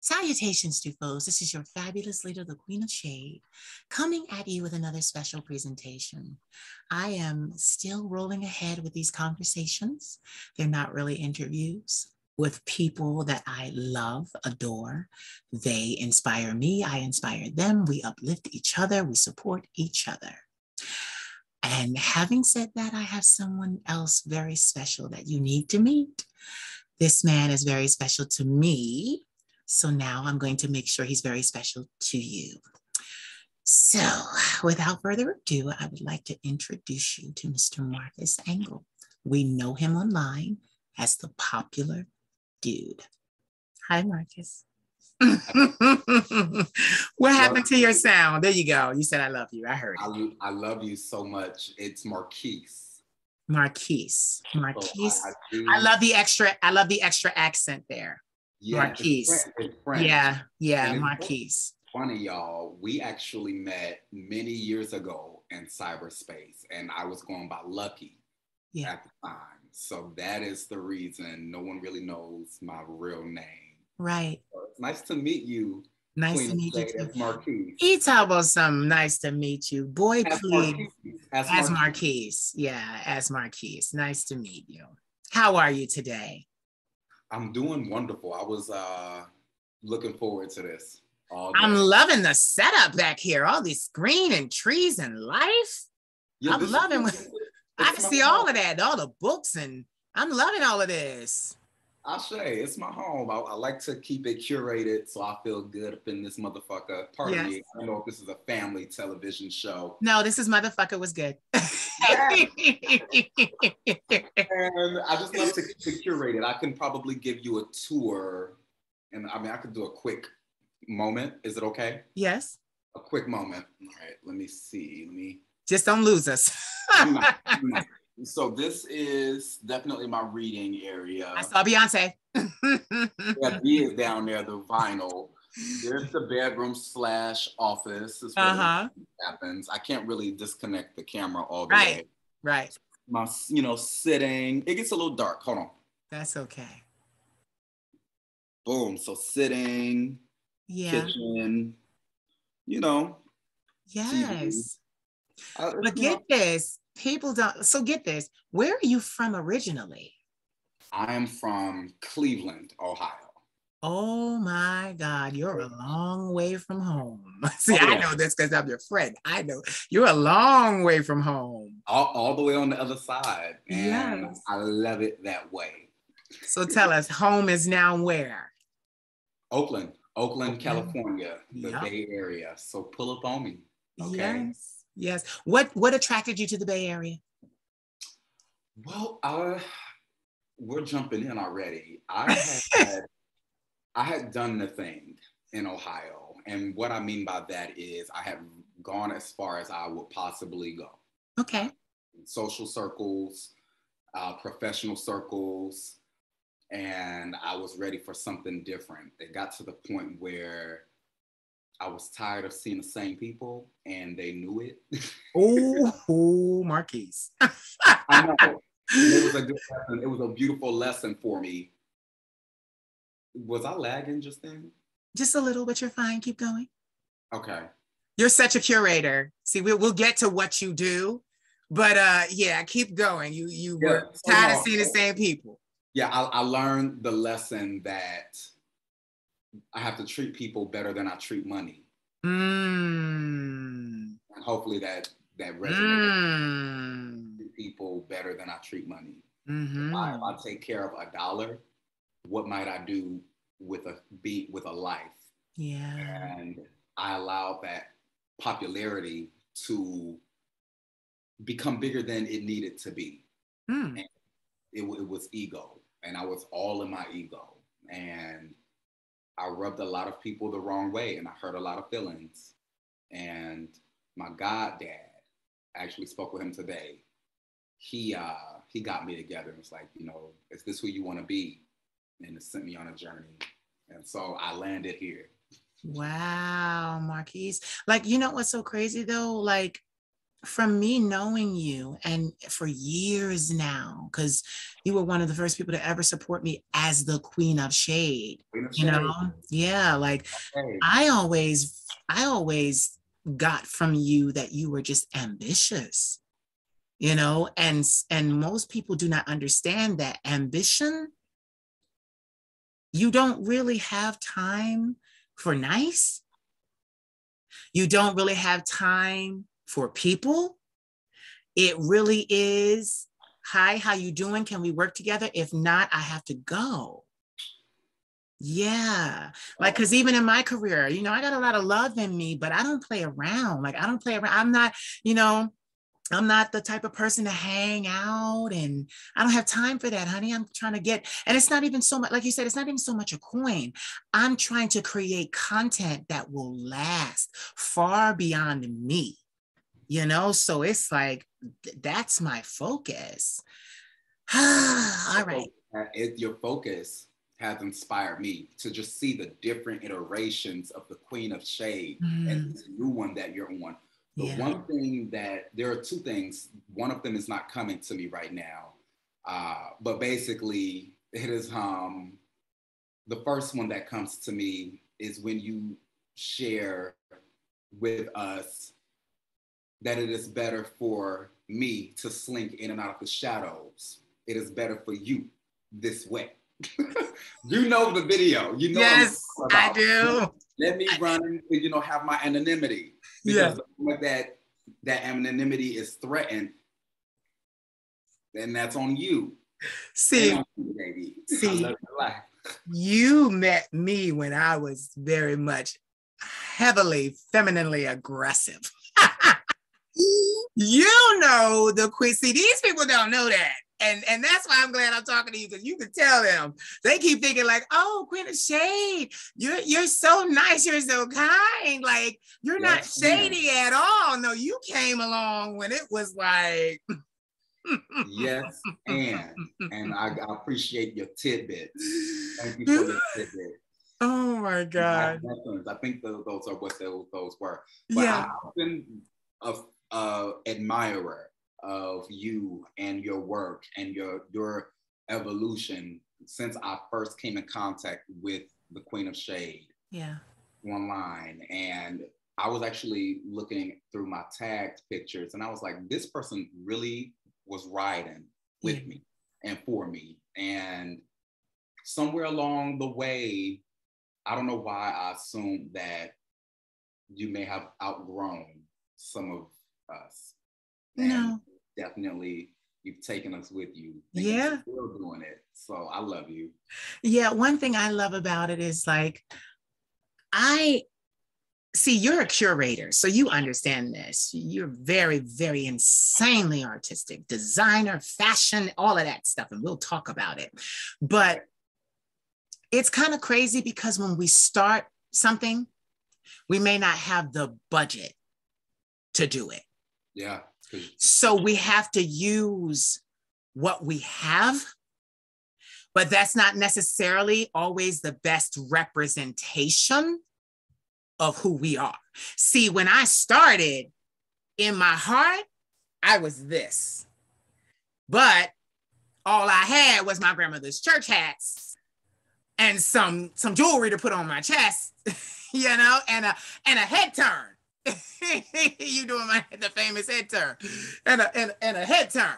Salutations, Stufos. This is your fabulous leader, the Queen of Shade, coming at you with another special presentation. I am still rolling ahead with these conversations. They're not really interviews with people that I love, adore. They inspire me, I inspire them. We uplift each other, we support each other. And having said that, I have someone else very special that you need to meet. This man is very special to me. So now I'm going to make sure he's very special to you. So without further ado, I would like to introduce you to Mr. Marquis Engle. We know him online as the popular dude. Hi, Marquis. What happened to your sound? There you go. You said I love you. I heard it. I love you so much. It's Marquis. Marquis. So I love the extra accent there. Yeah, Marquis. It's French. Yeah, Marquis. Funny, y'all. We actually met many years ago in cyberspace, and I was going by Lucky at the time. So that is the reason no one really knows my real name. Right. So it's nice to meet you. Nice Queen to meet you too. Marquis. He talk about something nice to meet you. Boy, As please. Marquis. As Marquis. Yeah, as Marquis. Nice to meet you. How are you today? I'm doing wonderful. I was looking forward to this all day. I'm loving the setup back here. All this green and trees and life. Yeah, I'm loving I can see all of that, all the books, and I'm loving all of this. I'll say it's my home. I like to keep it curated so I feel good up in this motherfucker. Pardon me. I don't know if this is a family television show. No, this is Motherfucker Was Good. And I just love to keep it curated. I can probably give you a tour. And I mean, I could do a quick moment. Is it okay? Yes. A quick moment. All right, let me see. Just don't lose us. So this is definitely my reading area. I saw Beyonce. Yeah, he is down there, the vinyl. There's the bedroom / office. Is where happens. I can't really disconnect the camera all the way. Right. My, sitting. It gets a little dark. Hold on. That's okay. Boom. So sitting. Yeah. Kitchen. Yes. But get this. People don't. So get this. Where are you from originally? I am from Cleveland, Ohio. Oh my God, you're a long way from home. See, I know this because I'm your friend. I know you're a long way from home. All the way on the other side. And I love it that way. So tell us, home is now where? Oakland, California, the Bay Area. So pull up on me. Okay. Yes. What attracted you to the Bay Area? Well, we're jumping in already. I had done the thing in Ohio. And what I mean by that is I had gone as far as I would possibly go. Okay. Social circles, professional circles, and I was ready for something different. It got to the point where I was tired of seeing the same people, and they knew it. Oh, Marquis. I know. It was a good lesson. It was a beautiful lesson for me. Was I lagging just then? Just a little, but you're fine. Keep going. Okay. You're such a curator. See, we'll get to what you do, but keep going. You were tired of seeing the same people. Yeah, I learned the lesson that I have to treat people better than I treat money. And hopefully that resonates. Treat people better than I treat money. If I take care of $1, what might I do with a life? Yeah. And I allowed that popularity to become bigger than it needed to be. And it was ego, and I was all in my ego, and I rubbed a lot of people the wrong way, and I hurt a lot of feelings. And my goddad, I actually spoke with him today. He got me together and was like, is this who you want to be? And it sent me on a journey. And so I landed here. Wow, Marquis. Like, you know what's so crazy though? Like, from me knowing you and for years now, because you were one of the first people to ever support me as the Queen of Shade, you know? Yeah, like I always got from you that you were just ambitious, you know, and most people do not understand that ambition, you don't really have time for nice. You don't really have time for people. It really is, hi, how you doing? Can we work together? If not, I have to go. Yeah. Like, because even in my career, you know, I got a lot of love in me, but I don't play around. Like, I don't play around. I'm not, you know, I'm not the type of person to hang out, and I don't have time for that, honey. I'm trying to get, and it's not even so much, like you said, it's not even so much a coin. I'm trying to create content that will last far beyond me, you know? So it's like, that's my focus. All right. Your focus has inspired me to just see the different iterations of the Queen of Shade and this new one that you're on. But one thing that, there are two things. One of them is not coming to me right now. But basically it is, the first one that comes to me is when you share with us that it is better for me to slink in and out of the shadows. It is better for you this way. You know the video. You know. Yes, I do. Let me run, you know, have my anonymity. Because that anonymity is threatened, and that's on you. See, baby. See, you met me when I was very much heavily femininely aggressive. You know the Queen. See, these people don't know that. And that's why I'm glad I'm talking to you, because you can tell them. They keep thinking like, oh, Queen of Shade, you're so nice, you're so kind. Like, you're not shady at all. No, you came along when it was like. Yes, and I appreciate your tidbits. Thank you for your tidbits. Oh my God. I think those are what those were. But I've been an admirer of you and your work and your evolution since I first came in contact with the Queen of Shade online. And I was actually looking through my tagged pictures, and I was like, this person really was riding with me and for me. And somewhere along the way, I don't know why I assumed that you may have outgrown some of us. And definitely you've taken us with you. You're still doing it. So I love you. Yeah, one thing I love about it is like, see, you're a curator, so you understand this. You're very, very insanely artistic, designer, fashion, all of that stuff, and we'll talk about it. But it's kind of crazy because when we start something, we may not have the budget to do it. Yeah. So we have to use what we have, but that's not necessarily always the best representation of who we are. See, when I started, in my heart, I was this, but all I had was my grandmother's church hats and some jewelry to put on my chest, you know, and a head turn. You doing the famous head turn and a head turn.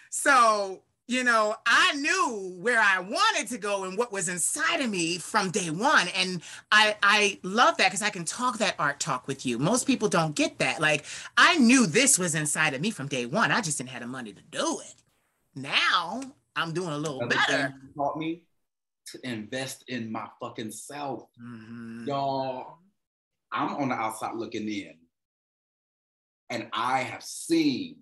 So, you know, I knew where I wanted to go and what was inside of me from day one. And I love that because I can talk that art talk with you. Most people don't get that. Like, I knew this was inside of me from day one. I just didn't have the money to do it. Now I'm doing a little better. You taught me to invest in my fucking self. Y'all, I'm on the outside looking in, and I have seen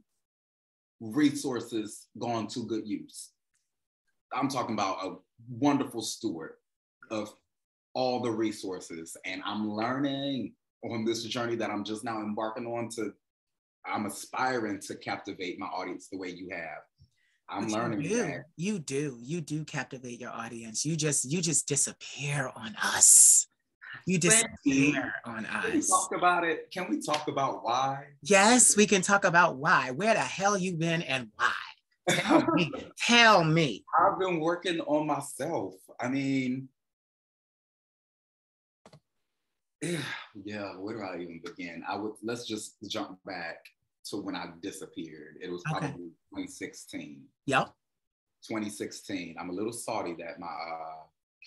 resources gone to good use. I'm talking about a wonderful steward of all the resources, and I'm learning on this journey that I'm just now embarking on I'm aspiring to captivate my audience the way you have. I'm learning that. You do captivate your audience. You just disappear on us. You despair on us. Can we talk about it? Can we talk about why? Yes, we can talk about why. Where the hell you been and why? Tell me. Tell me. I've been working on myself. I mean, yeah, where do I even begin? Let's just jump back to when I disappeared. It was probably 2016. Yep. 2016. I'm a little salty that my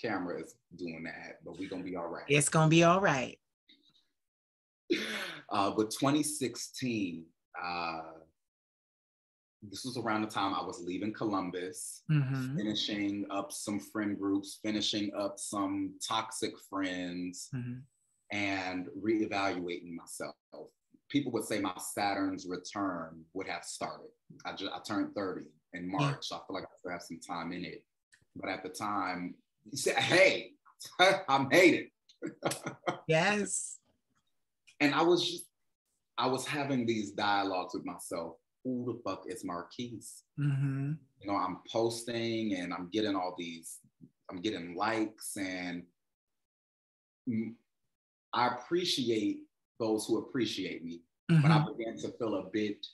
camera is doing that, but we're gonna be all right. It's gonna be all right. But 2016, this was around the time I was leaving Columbus, finishing up some friend groups, finishing up some toxic friends, and reevaluating myself. People would say my Saturn's return would have started. I turned 30 in March, so I feel like I still have some time in it. But at the time, you said, hey, I made it. Yes. And I was having these dialogues with myself. Who the fuck is Marquis? You know, I'm posting and I'm getting I'm getting likes, and I appreciate those who appreciate me, but I began to feel a bit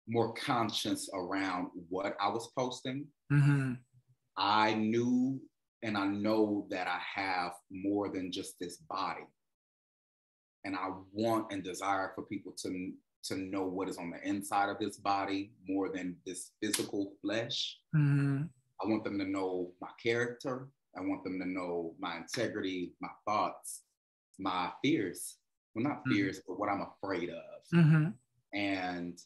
more conscious around what I was posting. I knew and I know that I have more than just this body. And I want and desire for people to know what is on the inside of this body more than this physical flesh. I want them to know my character. I want them to know my integrity, my thoughts, my fears. Well, not fears, but what I'm afraid of. And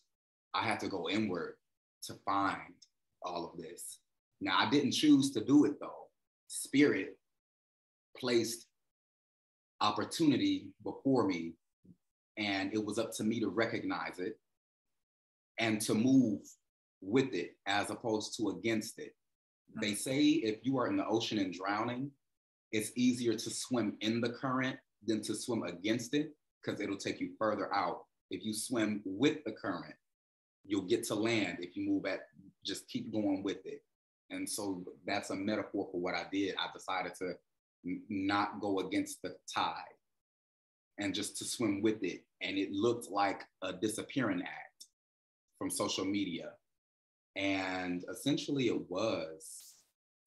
I had to go inward to find all of this. Now, I didn't choose to do it though. Spirit placed opportunity before me, and it was up to me to recognize it and to move with it as opposed to against it. They say if you are in the ocean and drowning, it's easier to swim in the current than to swim against it, because it'll take you further out. If you swim with the current, you'll get to land. If you move at, just keep going with it. And so that's a metaphor for what I did. I decided to not go against the tide and just to swim with it. And it looked like a disappearing act from social media. And essentially it was.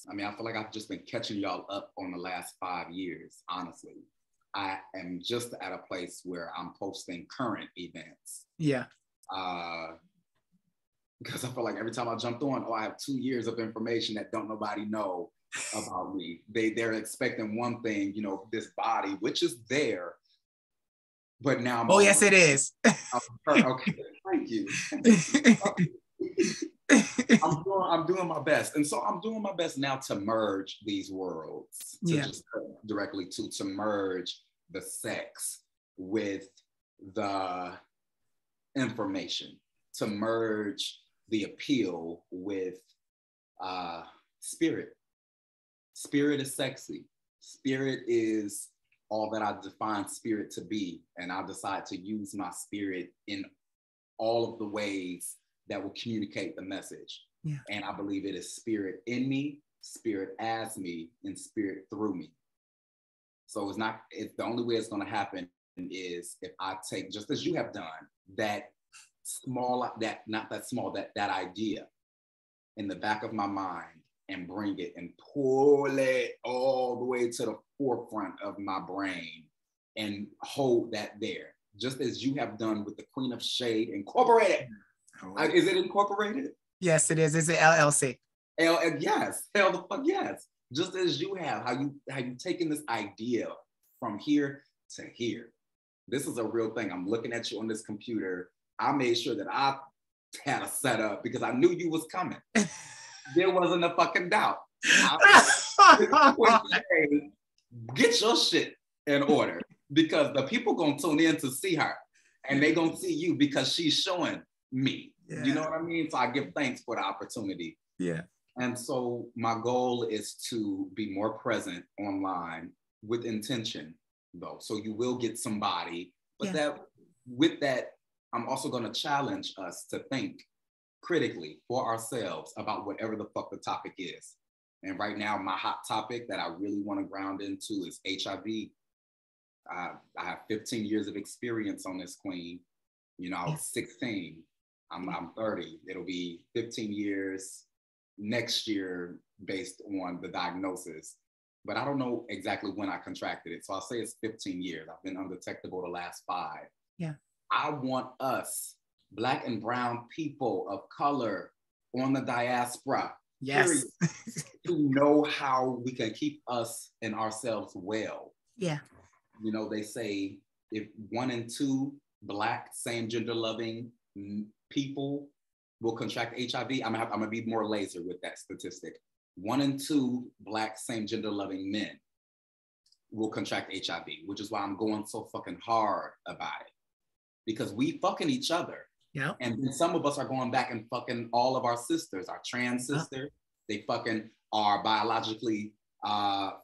I mean, I feel like I've just been catching y'all up on the last 5 years, honestly. I am just at a place where I'm posting current events. Yeah. Because I feel like every time I jumped on, I have 2 years of information that don't nobody know about me. They're expecting one thing, you know, this body, which is there. But now I'm yes, it is. Okay, thank you. I'm doing my best. And so I'm doing my best now to merge these worlds, to just directly to merge the sex with the information, to merge the appeal with spirit. Spirit is sexy. Spirit is all that I define spirit to be. And I decide to use my spirit in all of the ways that will communicate the message. Yeah. And I believe it is spirit in me, spirit as me, and spirit through me. So it's the only way it's going to happen is if I take, just as you have done, that idea in the back of my mind and bring it and pull it all the way to the forefront of my brain and hold that there, just as you have done with the Queen of Shade Incorporated. Is it incorporated? Yes, it is. It's an LLC. Yes. Hell the fuck yes. Just as you have, how you taken this idea from here to here. This is a real thing. I'm looking at you on this computer. I made sure that I had a setup because I knew you was coming. There wasn't a fucking doubt. Get your shit in order, because the people gonna tune in to see her, and they gonna see you because she's showing me. Yeah. You know what I mean? So I give thanks for the opportunity. Yeah. And so my goal is to be more present online with intention, though. So you will get somebody, but with that, I'm also going to challenge us to think critically for ourselves about whatever the fuck the topic is. And right now, my hot topic that I really want to ground into is HIV. I have 15 years of experience on this, queen. You know, I was 16. I'm 30. It'll be 15 years next year based on the diagnosis. But I don't know exactly when I contracted it. So I'll say it's 15 years. I've been undetectable the last 5. Yeah. I want us, Black and brown people of color on the diaspora, yes, to know how we can keep us and ourselves well. Yeah. You know, they say if 1 in 2 Black, same gender loving people will contract HIV. I'm gonna be more laser with that statistic. 1 in 2 Black, same gender loving men will contract HIV, which is why I'm going so fucking hard about it. Because we fucking each other. Yeah. And then some of us are going back and fucking all of our sisters, our trans sisters. They fucking are biologically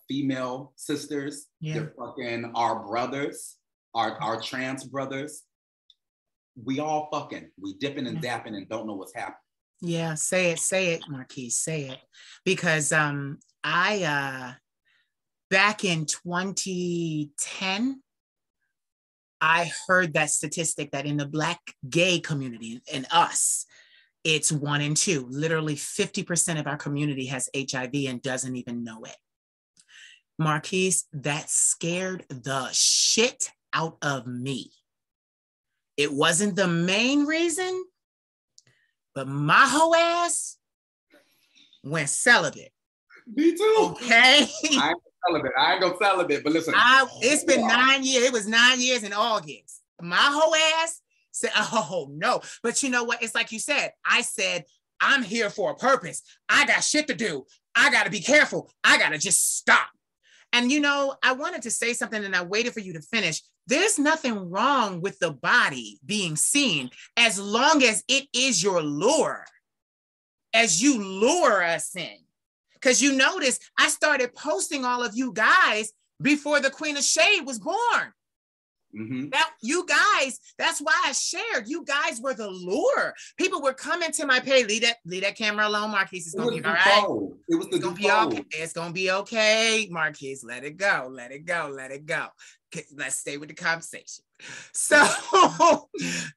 female sisters. Yeah. They're fucking our brothers, our trans brothers. We all fucking, we dipping and dapping and don't know what's happening. Yeah, say it, Marquis, say it. Because I back in 2010, I heard that statistic that in the Black gay community, in us, it's 1 in 2. Literally 50% of our community has HIV and doesn't even know it. Marquis, that scared the shit out of me. It wasn't the main reason, but my whole ass went celibate. Me too. Okay. I ain't gonna celibate, but listen. It's been 9 years. It was 9 years in August. My whole ass said, oh no. But you know what? It's like you said, I said, I'm here for a purpose. I got shit to do. I got to be careful. I got to just stop. And you know, I wanted to say something and I waited for you to finish. There's nothing wrong with the body being seen as long as it is your lure, as you lure us in. Because you notice I started posting all of you guys before the Queen of Shade was born. Mm-hmm. That you guys, that's why I shared. You guys were the lure. People were coming to my page. Leave that camera alone, Marquis. It's gonna be all right. It was the okay. It's gonna be okay, Marquis. Let it go. Let it go. Let it go. Okay, let's stay with the conversation. So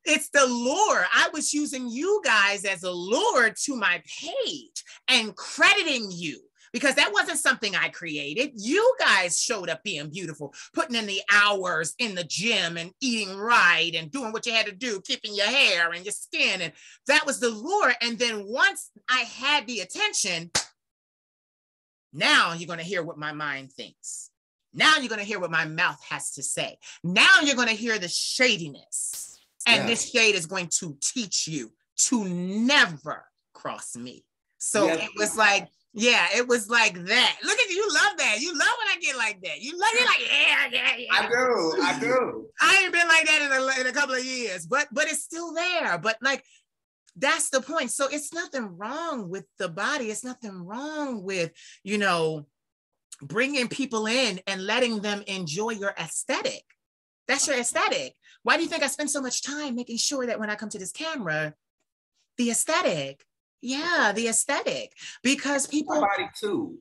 it's the lure. I was using you guys as a lure to my page and crediting you. Because that wasn't something I created. You guys showed up being beautiful, putting in the hours in the gym and eating right and doing what you had to do, keeping your hair and your skin. And that was the lure. And then once I had the attention, now you're going to hear what my mind thinks. Now you're going to hear what my mouth has to say. Now you're going to hear the shadiness. And this shade is going to teach you to never cross me. So it was like, yeah, it was like that. Look at you, love that. You love when I get like that. You love it like, yeah. I do. I ain't been like that in a couple of years, but it's still there. But like, that's the point. So it's nothing wrong with the body. It's nothing wrong with, you know, bringing people in and letting them enjoy your aesthetic. That's your aesthetic. Why do you think I spend so much time making sure that when I come to this camera, the aesthetic? Yeah, the aesthetic, because people. My body too.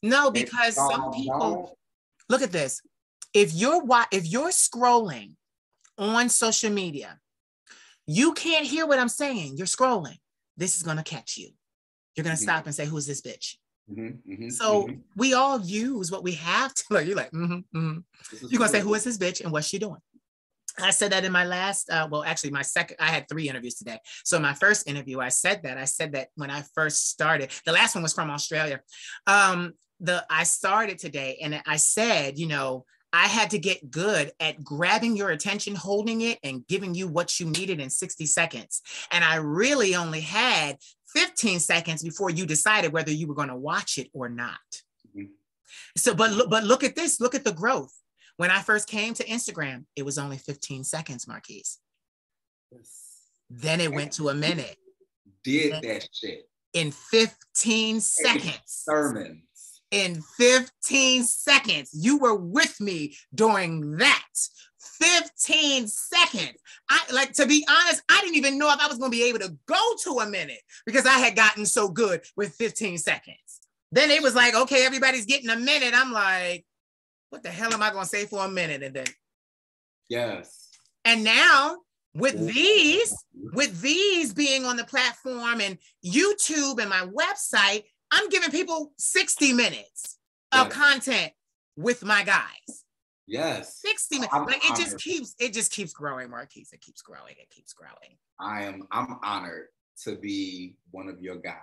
No, because some people. Look at this. If you're scrolling on social media, you can't hear what I'm saying. You're scrolling. This is gonna catch you. You're gonna stop and say, "Who's this bitch?" We all use what we have to. Like, you're like, You're gonna say, "Who is this bitch and what's she doing?" I said that in my last, my second, I had 3 interviews today. So my first interview, I said that when I first started, the last one was from Australia. I started today and I said, you know, I had to get good at grabbing your attention, holding it and giving you what you needed in 60 seconds. And I really only had 15 seconds before you decided whether you were going to watch it or not. So, but look at this, look at the growth. When I first came to Instagram, it was only 15 seconds, Marquis. Then it went to a minute. Did that shit. In 15 seconds. Sermons. in 15 seconds. You were with me during that 15 seconds. To be honest, I didn't even know if I was going to be able to go to a minute because I had gotten so good with 15 seconds. Then it was like, okay, everybody's getting a minute. I'm like, what the hell am I going to say for a minute? And then, yes. And now with these being on the platform and YouTube and my website, I'm giving people 60 minutes of content with my guys. Yes. 60 minutes. It just keeps growing, Marquis. It keeps growing. I'm honored to be one of your guys.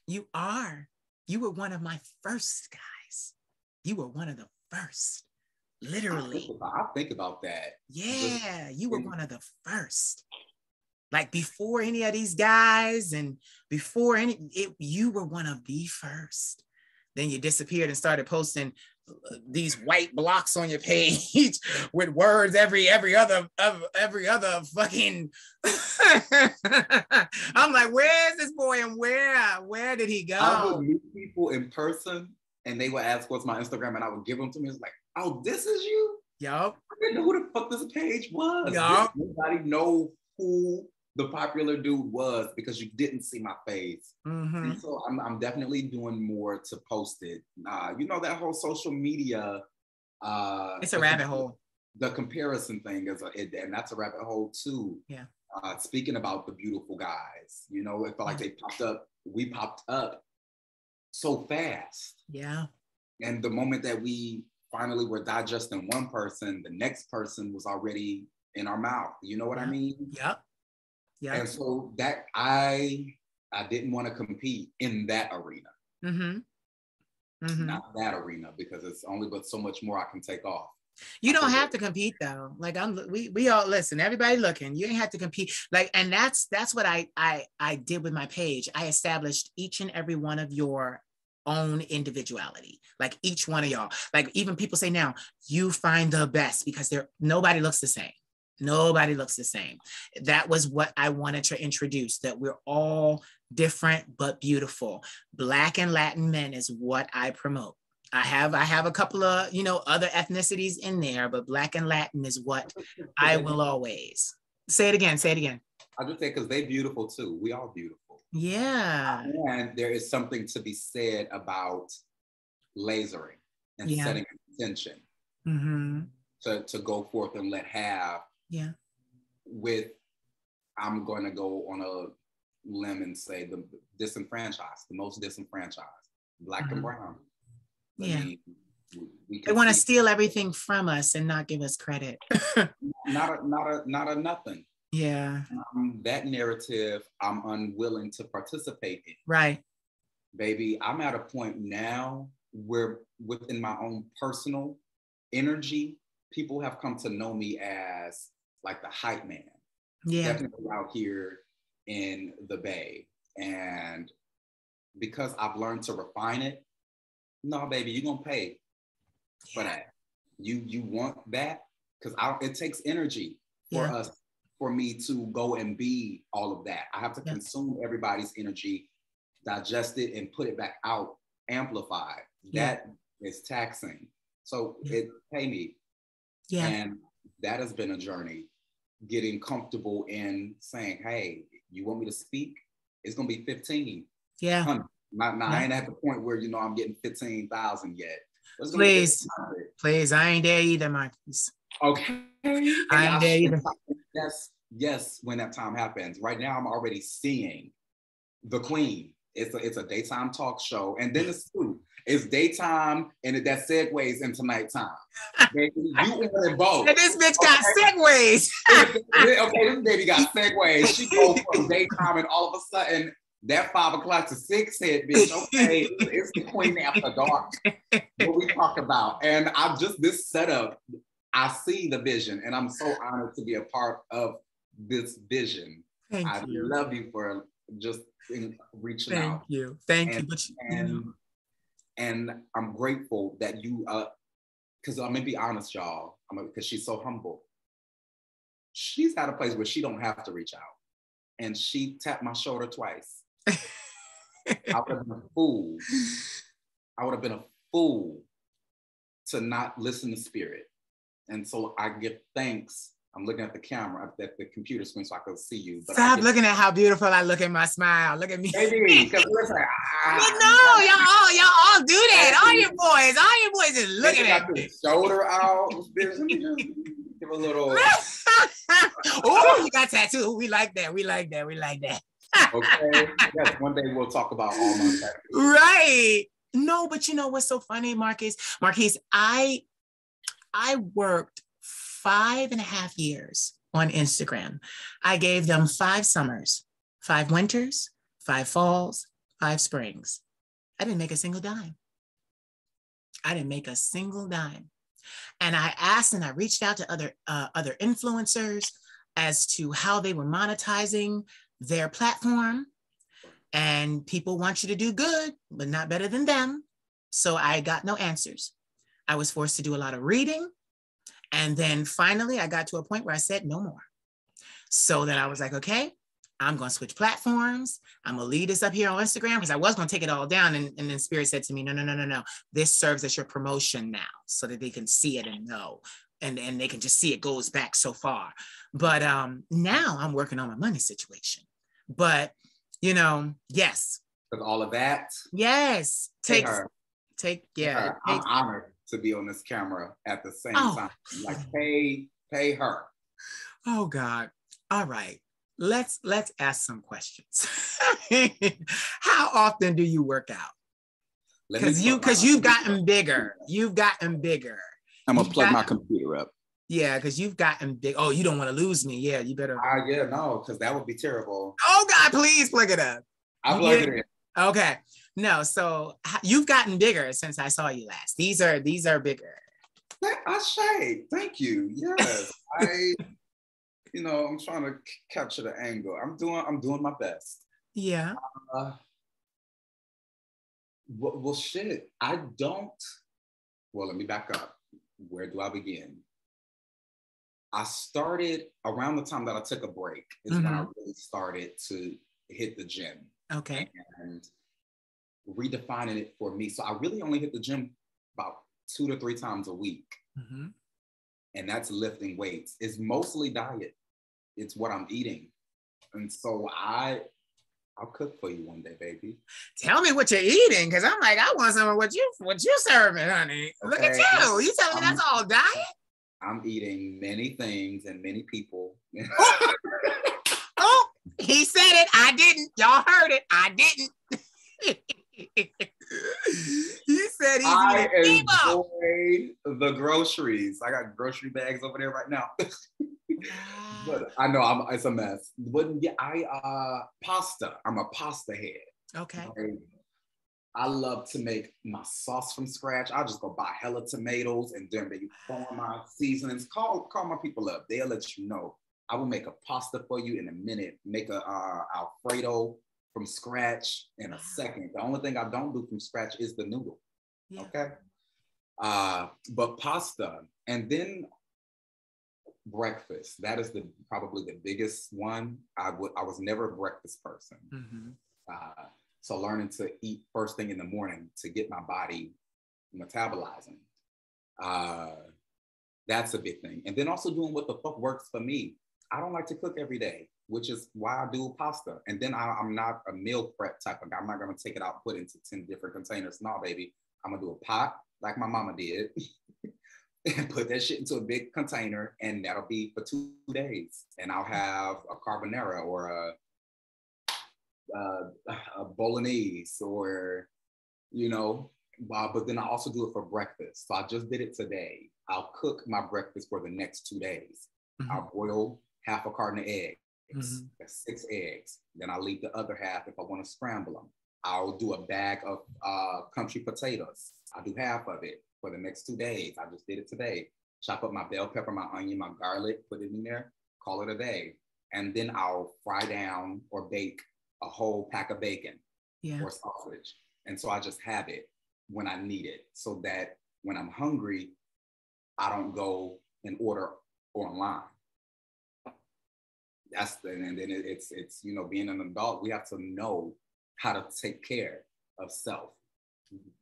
You are. You were one of my first guys. You were one of the first. Literally. I think about that. Yeah, you were one of the first. Like before any of these guys and before you were one of the first. Then you disappeared and started posting these white blocks on your page with words every other fucking. I'm like, where's this boy and where did he go? I would meet people in person and they would ask what's my Instagram and I would give them to me. It's like, oh, this is you? Yup. I didn't know who the fuck this page was. Yup. Nobody know who the popular dude was because you didn't see my face. Mm-hmm. And so I'm definitely doing more to post it. That whole social media. It's a rabbit hole. The comparison thing and that's a rabbit hole too. Yeah. Speaking about the beautiful guys, it felt like we popped up so fast. Yeah. And the moment that we finally were digesting one person, the next person was already in our mouth. You know what I mean? Yep. Yeah. And so that I didn't want to compete in that arena. Mm-hmm. Mm-hmm. Not that arena, because it's only but so much more I can take off. You don't have to compete though. Like we all listen, everybody looking, you ain't have to compete. Like, and that's what I did with my page. I established each and every one of your own individuality. Like each one of y'all, like even people say now, you find the best because nobody looks the same. Nobody looks the same. That was what I wanted to introduce, that we're all different but beautiful. Black and Latin men is what I promote. I have a couple of, other ethnicities in there, but Black and Latin is what I will always. Say it again. I'll just say, because they're beautiful too. We all beautiful. Yeah. And there is something to be said about lasering and setting intention to go forth and let have. Yeah. I'm going to go on a limb and say the most disenfranchised, Black and brown. Yeah. They want to steal everything from us and not give us credit. not a nothing. Yeah. That narrative I'm unwilling to participate in. Right. Baby, I'm at a point now where within my own personal energy, people have come to know me as like the hype man. Yeah. Definitely out here in the Bay. And because I've learned to refine it, no, baby, you're gonna pay for that. You want that? Because it takes energy for me to go and be all of that. I have to consume everybody's energy, digest it, and put it back out, amplified. That is taxing. So it pay me. Yeah. And that has been a journey, getting comfortable in saying, hey, you want me to speak? It's gonna be 15. Yeah. I ain't at the point where I'm getting 15,000 yet. Please, I ain't there either, Marquis. Okay. I ain't there either. Yes, when that time happens. Right now, I'm already seeing the Queen. It's a daytime talk show, and then it's two. It's daytime, and that segues into nighttime. Baby, you ordered both. And this bitch got segues. Okay, this baby got segues. She goes from daytime, and all of a sudden, that 5 o'clock to 6 hit, bitch. Okay, it's the Queen after dark. What we talk about, and I'm just this setup. I see the vision, and I'm so honored to be a part of this vision. Thank you. Love you for just reaching out. Thank you. And I'm grateful that you, because I'm gonna be honest, y'all, because she's so humble. She's at a place where she don't have to reach out. And she tapped my shoulder twice. I would have been a fool. fool to not listen to spirit. And so I give thanks. I'm looking at the camera, at the computer screen so I can see you. But stop looking at how beautiful I look in my smile. Look at me. Baby, because listen, y'all all do that. All your boys is looking at me. Shoulder out. Let me just give a little. Oh, you got tattoo. We like that. Okay. Yes, one day we'll talk about all my tattoos. Right. No, but you know what's so funny, Marquis? I worked 5.5 years on Instagram. I gave them 5 summers, 5 winters, 5 falls, 5 springs. I didn't make a single dime. And I asked and I reached out to other influencers as to how they were monetizing their platform. And people want you to do good, but not better than them. So I got no answers. I was forced to do a lot of reading. And then finally, I got to a point where I said no more. So then I was like, okay, I'm going to switch platforms. I'm going to leave this up here on Instagram because I was going to take it all down. And then Spirit said to me, no. This serves as your promotion now so that they can see it and know. And they can just see it goes back so far. But now I'm working on my money situation. But, yes. With all of that. Yes. I'm honored to be on this camera at the same time. Like pay her. Oh God. All right. Let's ask some questions. How often do you work out? Because you've gotten bigger. I'm gonna plug my computer up. Yeah, because you've gotten big. Oh, you don't want to lose me. Yeah, you better. Yeah, no, because that would be terrible. Oh God, please plug it up. I'll plug it in. Okay. No, so you've gotten bigger since I saw you last. These are bigger. Thank you. Yes. I'm trying to capture the angle. I'm doing my best. Yeah. Well, shit. Well, let me back up. Where do I begin? I started around the time that I took a break is when I really started to hit the gym. Okay. And redefining it for me. So I really only hit the gym about 2 to 3 times a week. Mm-hmm. And that's lifting weights. It's mostly diet. It's what I'm eating. And so I'll cook for you one day, baby. Tell me what you're eating, because I'm like, I want some of what you serving, honey. Okay. Look at you. You telling me that's all diet? I'm eating many things and many people. Oh, he said it. I didn't. Y'all heard it. I didn't. He said I enjoy the groceries. I got grocery bags over there right now. But I know it's a mess. But yeah, pasta. I'm a pasta head. Okay. I love to make my sauce from scratch. I'll just go buy hella tomatoes and then maybe throw in my seasonings. Call my people up. They'll let you know. I will make a pasta for you in a minute. Make a Alfredo from scratch in a second. The only thing I don't do from scratch is the noodle. Yeah. Okay. But pasta, and then breakfast. That is probably the biggest one. I was never a breakfast person. Mm-hmm. So learning to eat first thing in the morning to get my body metabolizing. That's a big thing. And then also doing what the fuck works for me. I don't like to cook every day, which is why I do pasta. And then I'm not a meal prep type of guy. I'm not going to take it out, put it into 10 different containers. No, baby. I'm going to do a pot like my mama did and put that shit into a big container. And that'll be for 2 days. And I'll have a carbonara or a bolognese or, but then I also do it for breakfast. So I just did it today. I'll cook my breakfast for the next 2 days. Mm-hmm. I'll boil half a carton of eggs. Mm-hmm. That's 6 eggs. Then I'll leave the other half if I want to scramble them. I'll do a bag of country potatoes. I'll do half of it for the next 2 days. I just did it today. Chop up my bell pepper, my onion, my garlic, put it in there, call it a day. And then I'll fry down or bake a whole pack of bacon or sausage. And so I just have it when I need it so that when I'm hungry, I don't go and order online. And then it's being an adult, we have to know how to take care of self.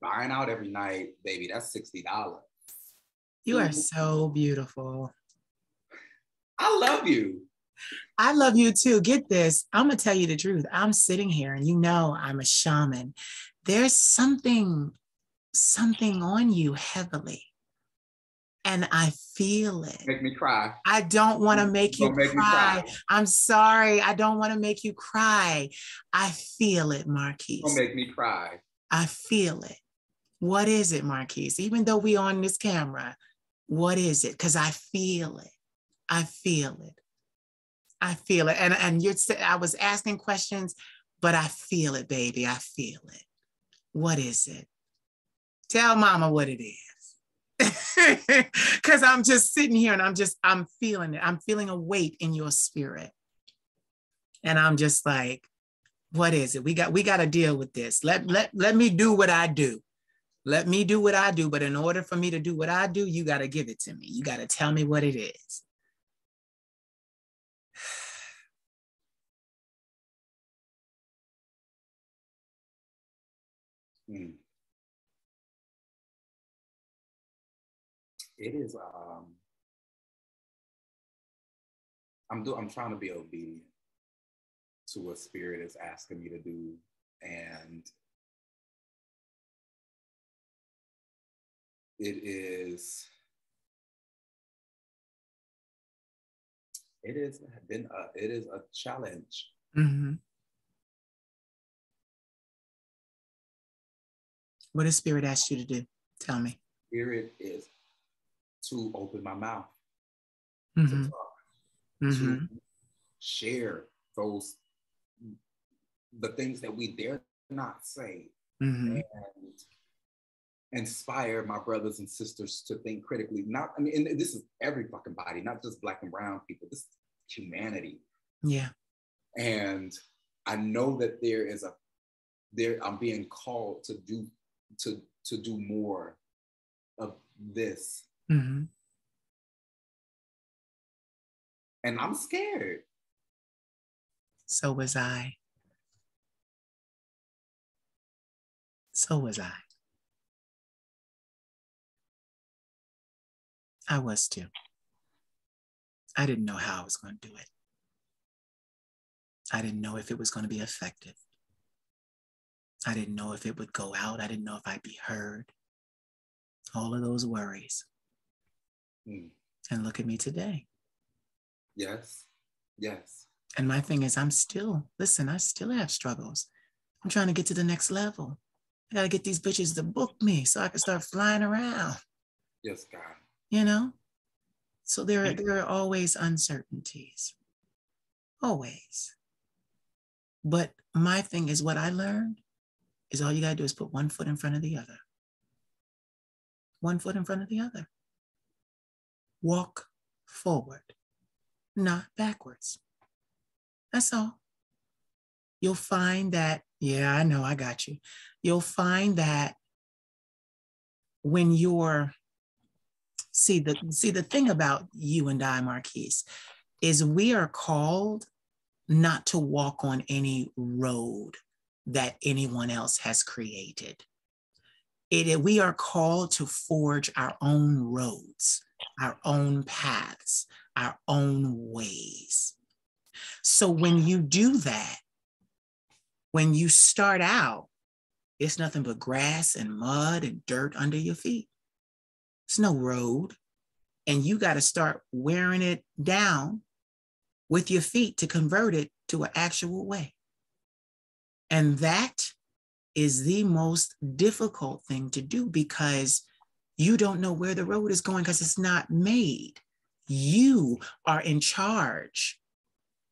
Buying out every night, baby, that's $60. You are so beautiful. I love you. I love you too. Get this. I'm going to tell you the truth. I'm sitting here and you know I'm a shaman. There's something on you heavily. And I feel it. Make me cry. I don't want to make you cry. I'm sorry. I don't want to make you cry. I feel it, Marquis. Don't make me cry. I feel it. What is it, Marquis? Even though we on this camera, what is it? Because I feel it. I feel it. I feel it. And I was asking questions, but I feel it, baby. I feel it. What is it? Tell mama what it is. Because I'm just sitting here and I'm feeling it. I'm feeling a weight in your spirit. And I'm just like, what is it? We got to deal with this. Let me do what I do. Let me do what I do. But in order for me to do what I do, you got to give it to me. You got to tell me what it is. It is, I'm trying to be obedient to what Spirit is asking me to do. And it is a challenge. Mm-hmm. What does Spirit ask you to do? Tell me. Spirit is to open my mouth, mm-hmm. to talk, mm-hmm. to share the things that we dare not say, mm-hmm. and inspire my brothers and sisters to think critically. And this is every fucking body, not just Black and brown people. This is humanity. Yeah. And I know that I'm being called to do more of this. Mm-hmm. And I'm scared. So was I. So was I. I was too. I didn't know how I was going to do it. I didn't know if it was going to be effective. I didn't know if it would go out. I didn't know if I'd be heard. All of those worries. And look at me today. Yes. Yes. And my thing is, I still have struggles. I'm trying to get to the next level. I got to get these bitches to book me so I can start flying around. Yes, God. You know? So there are always uncertainties. Always. But my thing is, what I learned is all you got to do is put one foot in front of the other. One foot in front of the other. Walk forward, not backwards. That's all. You'll find that, yeah, I know, I got you. You'll find that when you're, see the thing about you and I, Marquis, is we are called not to walk on any road that anyone else has created. We are called to forge our own roads, our own paths, our own ways. So when you do that, when you start out, it's nothing but grass and mud and dirt under your feet. It's no road. And you got to start wearing it down with your feet to convert it to an actual way. And that is the most difficult thing to do because you don't know where the road is going because it's not made. You are in charge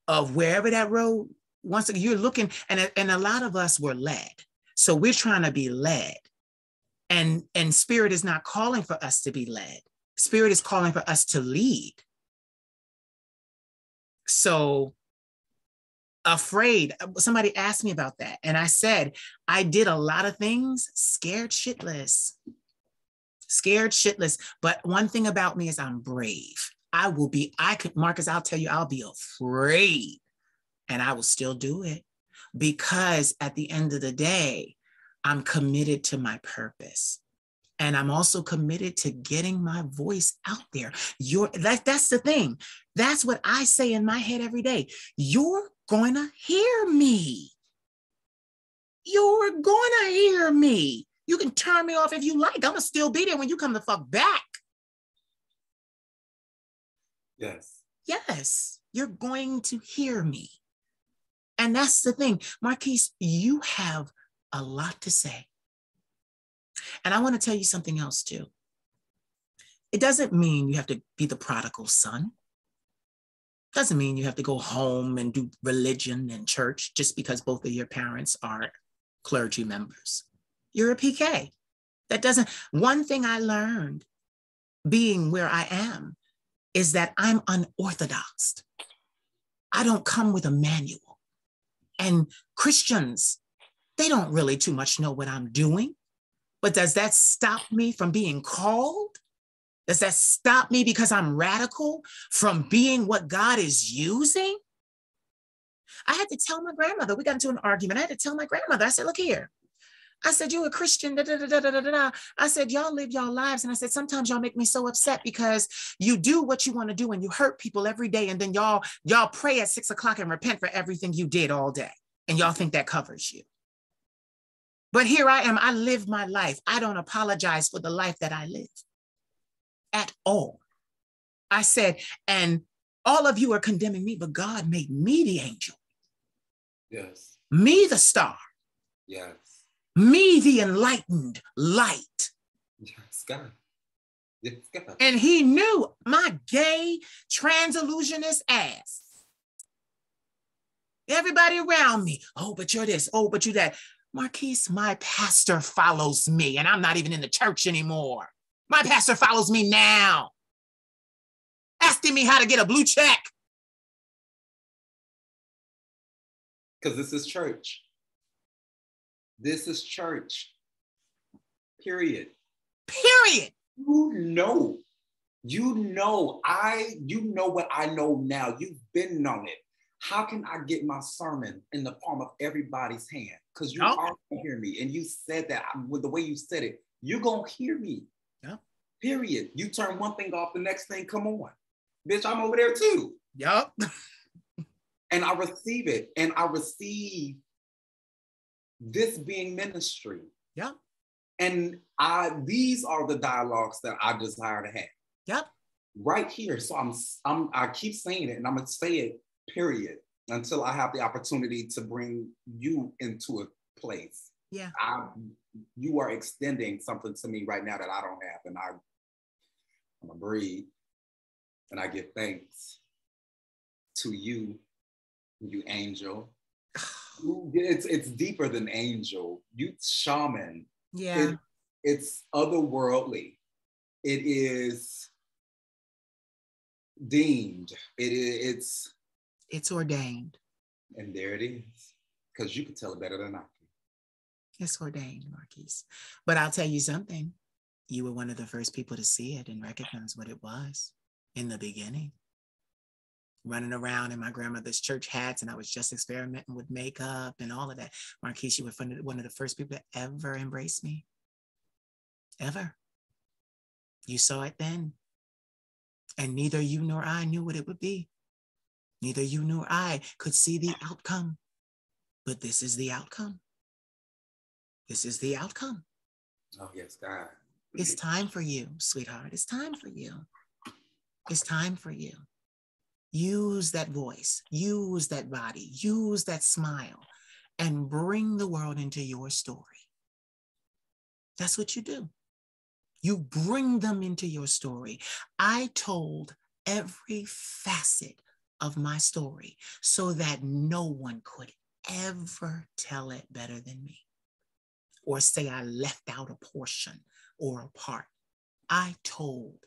of wherever that road, once you're looking, and a lot of us were led. So we're trying to be led. And Spirit is not calling for us to be led. Spirit is calling for us to lead. So afraid, somebody asked me about that. And I said, I did a lot of things scared shitless. But one thing about me is I'm brave. Marcus, I'll tell you, I'll be afraid and I will still do it because at the end of the day, I'm committed to my purpose. And I'm also committed to getting my voice out there. That's the thing. That's what I say in my head every day. You're going to hear me. You're going to hear me. You can turn me off if you like. I'm going to still be there when you come the fuck back. Yes. Yes, you're going to hear me. And that's the thing. Marquis, you have a lot to say. And I want to tell you something else too. It doesn't mean you have to be the prodigal son. Doesn't mean you have to go home and do religion and church just because both of your parents are clergy members. You're a PK. One thing I learned being where I am is that I'm unorthodox. I don't come with a manual. And Christians, they don't really too much know what I'm doing. But does that stop me from being called? Does that stop me because I'm radical from being what God is using? I had to tell my grandmother, we got into an argument. I had to tell my grandmother, I said, look here. I said, you're a Christian, da, da, da, da, da, da, da. I said, y'all live y'all lives. And I said, sometimes y'all make me so upset because you do what you want to do and you hurt people every day. And then y'all pray at 6 o'clock and repent for everything you did all day. And y'all think that covers you. But here I am, I live my life. I don't apologize for the life that I live at all. I said, and all of you are condemning me, but God made me the angel. Yes. Me the star. Yes. Me the enlightened light. Yes, God. Yes, God. And he knew my gay transillusionist ass. Everybody around me, oh, but you're this, oh, but you're that. Marquis, my pastor follows me, and I'm not even in the church anymore. My pastor follows me now, asking me how to get a blue check. Because this is church. This is church. Period. Period. You know what I know now. You've been on it. How can I get my sermon in the palm of everybody's hand? Because you are going to hear me. And you said that with the way you said it, you're going to hear me. Yeah. Period. You turn one thing off, the next thing, come on. Bitch, I'm over there too. Yup. And I receive it. And I receive this being ministry. Yeah. And these are the dialogues that I desire to have. Yep. Right here. So I keep saying it and I'm going to say it, period, until I have the opportunity to bring you into a place. Yeah. You are extending something to me right now that I don't have. And I'm going to breathe. And I give thanks to you angel. It's deeper than angel. You shaman. Yeah. It's otherworldly. It is deemed. It's ordained. And there it is. Because you can tell it better than I can. It's ordained, Marquis. But I'll tell you something. You were one of the first people to see it and recognize what it was in the beginning. Running around in my grandmother's church hats, and I was just experimenting with makeup and all of that. Marquis, you were one of the first people to ever embrace me. Ever. You saw it then. And neither you nor I knew what it would be. Neither you nor I could see the outcome. But this is the outcome. This is the outcome. Oh, yes, God. It's time for you, sweetheart. It's time for you. It's time for you. Use that voice, use that body, use that smile, and bring the world into your story. That's what you do. You bring them into your story. I told every facet of my story so that no one could ever tell it better than me or say I left out a portion or a part. I told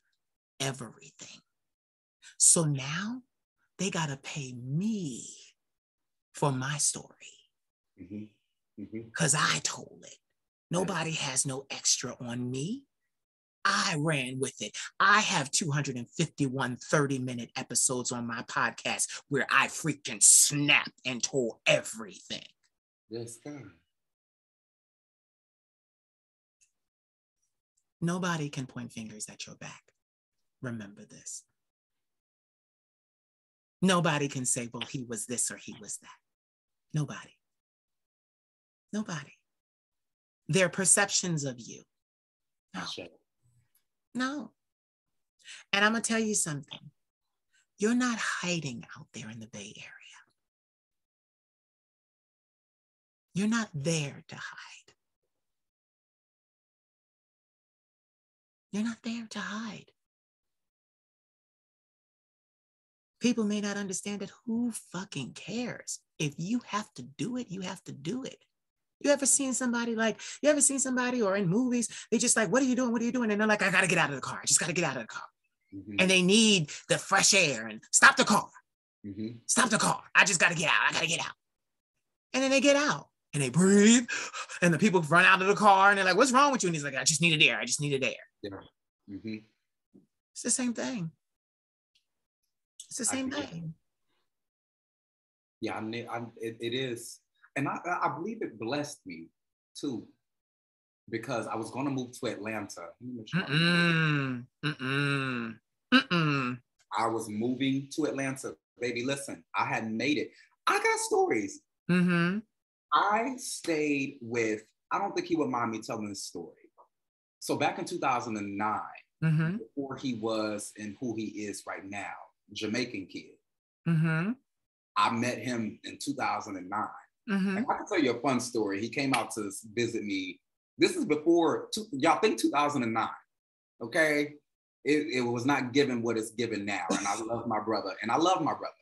everything. So now they got to pay me for my story because I told it. Nobody has no extra on me. I ran with it. I have 251 30-minute episodes on my podcast where I freaking snapped and told everything. Yes, God. Nobody can point fingers at your back. Remember this. Nobody can say, well, he was this or he was that. Nobody. Nobody. Their perceptions of you. No. No. And I'm going to tell you something. You're not hiding out there in the Bay Area. You're not there to hide. You're not there to hide. People may not understand it. Who fucking cares? If you have to do it, you have to do it. You ever seen somebody or in movies, they just like, what are you doing? What are you doing? And they're like, I got to get out of the car. I just got to get out of the car. Mm-hmm. And they need the fresh air and stop the car. Mm-hmm. Stop the car. I just got to get out. I got to get out. And then they get out and they breathe and the people run out of the car and they're like, what's wrong with you? And he's like, I just needed air. I just needed air. Yeah. Mm-hmm. It's the same thing. It's the same thing. Yeah, it is. And I believe it blessed me too, because I was going to move to Atlanta. I was moving to Atlanta. Baby, listen, I hadn't made it. I got stories. Mm-hmm. I stayed with, I don't think he would mind me telling this story. So back in 2009, mm-hmm. before he was and who he is right now, Jamaican kid. Mm-hmm. I met him in 2009. Mm-hmm. And I can tell you a fun story. He came out to visit me. This is before, y'all think 2009, okay? It was not given what it's given now. And I love my brother. And I love my brother.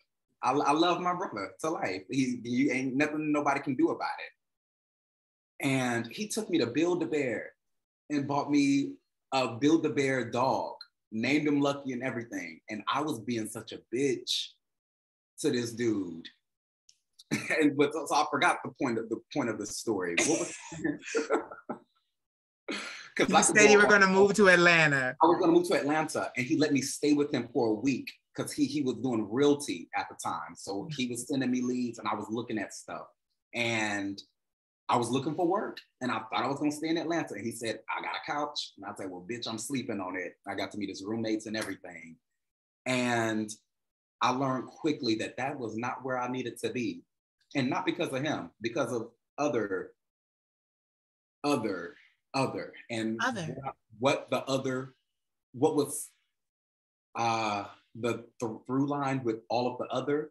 I love my brother to life. He ain't nothing nobody can do about it. And he took me to Build-A-Bear and bought me a Build-A-Bear dog, named him Lucky and everything. And I was being such a bitch to this dude. But so I forgot the point of the story. What was you said you were going to move to Atlanta. I was going to move to Atlanta, and he let me stay with him for a week because he was doing realty at the time. So he was sending me leads, and I was looking at stuff. And I was looking for work, and I thought I was going to stay in Atlanta. And he said, I got a couch. And I said, well, bitch, I'm sleeping on it. I got to meet his roommates and everything. And I learned quickly that that was not where I needed to be. And not because of him, because of other. And what was the through line with all of the other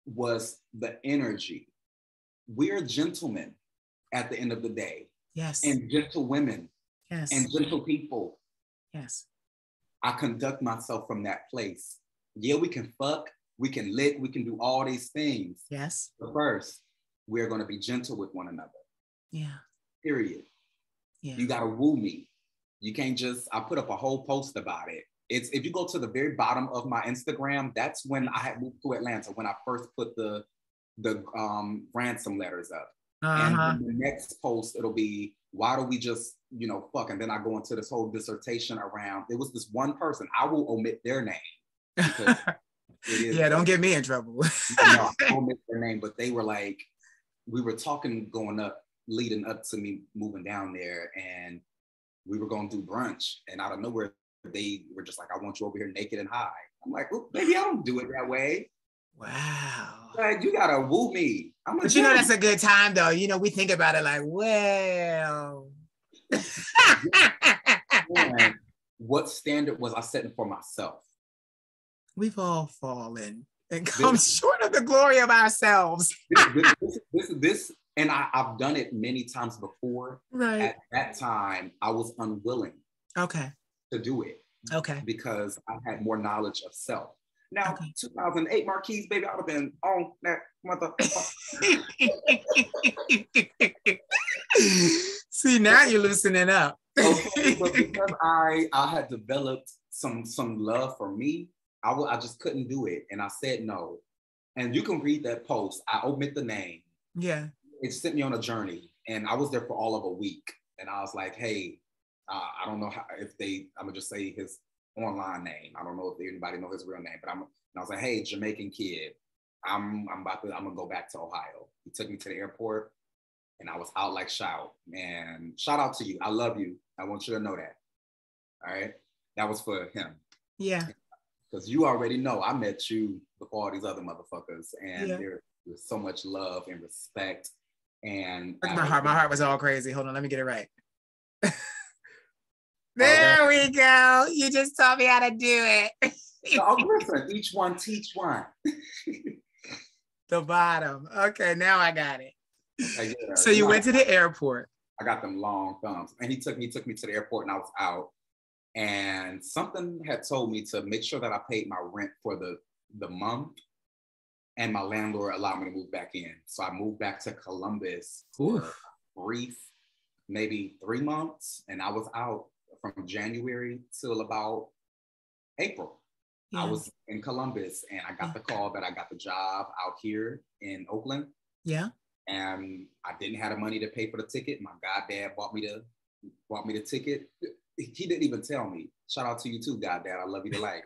was the energy. We're gentlemen at the end of the day. Yes. And gentle women. Yes. And gentle people. Yes. I conduct myself from that place. Yeah, we can fuck, we can lick, we can do all these things. Yes. But first, we're going to be gentle with one another. Yeah. Period. Yeah. You got to woo me. You can't just, I put up a whole post about it. It's, if you go to the very bottom of my Instagram, that's when I had moved to Atlanta, when I first put the ransom letters up. Uh-huh. And the next post, it'll be, why do we just, fuck? And then I go into this whole dissertation around, there was this one person, I will omit their name. Yeah, don't get me in trouble. No, I won't omit their name, but they were like, we were talking leading up to me moving down there, and we were going to do brunch, and out of nowhere, they were just like, I want you over here naked and high. I'm like, well, maybe I don't do it that way. Wow. Like, you got to woo me. But that's a good time, though. We think about it like, well. What standard was I setting for myself? We've all fallen and come short of the glory of ourselves. This, and I've done it many times before. Right. At that time, I was unwilling. Okay. To do it. Okay. Because I had more knowledge of self. Now, 2008 Marquis, baby, I would have been on that motherfucker. See, now you're loosening up. Okay, but because I had developed some love for me, I just couldn't do it. And I said no. And you can read that post. I omit the name. Yeah. It sent me on a journey. And I was there for all of a week. And I was like, hey, I don't know I'm gonna just say his online name. I don't know if anybody know his real name, but I was like, hey, Jamaican kid, I'm gonna go back to Ohio. He took me to the airport, and I was out like shout. Man, shout out to you. I love you. I want you to know that. All right. That was for him. Yeah. Because you already know I met you before all these other motherfuckers. And there's so much love and respect. And look at my heart was all crazy. Hold on, let me get it right. There we go. You just taught me how to do it. Oh, listen, each one teach one. The bottom. Okay, now I got it. Okay, yeah. So you went to the airport. I got them long thumbs. And he took me to the airport and I was out. And something had told me to make sure that I paid my rent for the month. And my landlord allowed me to move back in. So I moved back to Columbus for a brief, maybe 3 months. And I was out from January till about April. Yeah. I was in Columbus and I got the call that I got the job out here in Oakland. Yeah. And I didn't have the money to pay for the ticket. My goddad bought me the ticket. He didn't even tell me. Shout out to you too, goddad. I love you to life.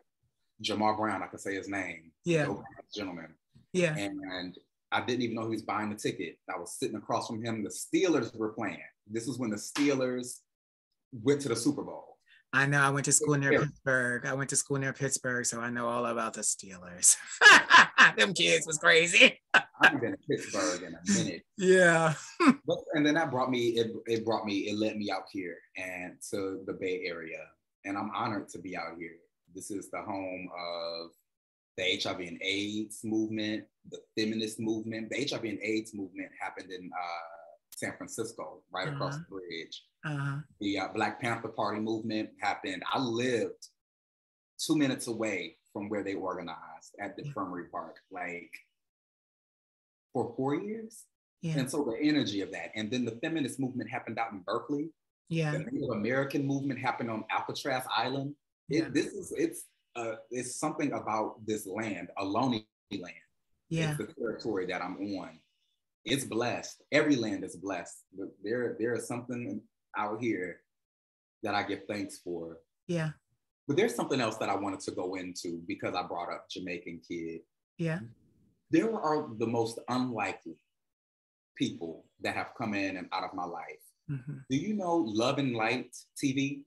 Jamar Brown, I could say his name. Yeah. Gentleman. Yeah. And I didn't even know he was buying the ticket. I was sitting across from him. The Steelers were playing. This was when the Steelers went to the Super Bowl. I know. I went to school near Pittsburgh. So I know all about the Steelers. Them kids was crazy. I haven't been to Pittsburgh in a minute. Yeah. And then that brought me, it led me out here and to the Bay Area. And I'm honored to be out here. This is the home of the HIV and AIDS movement, the feminist movement. The HIV and AIDS movement happened in San Francisco, right across the bridge. The Black Panther Party movement happened. I lived 2 minutes away from where they organized at the Infirmary Park, like for 4 years. Yeah. And so the energy of that. And then the feminist movement happened out in Berkeley. Yeah. The Native American movement happened on Alcatraz Island. It's something about this land, Ohlone land. Yeah. It's the territory that I'm on. It's blessed. Every land is blessed. But there is something out here that I give thanks for. Yeah. But there's something else that I wanted to go into because I brought up Jamaican kid. Yeah. There are the most unlikely people that have come in and out of my life. Mm-hmm. Do you know Love and Light TV?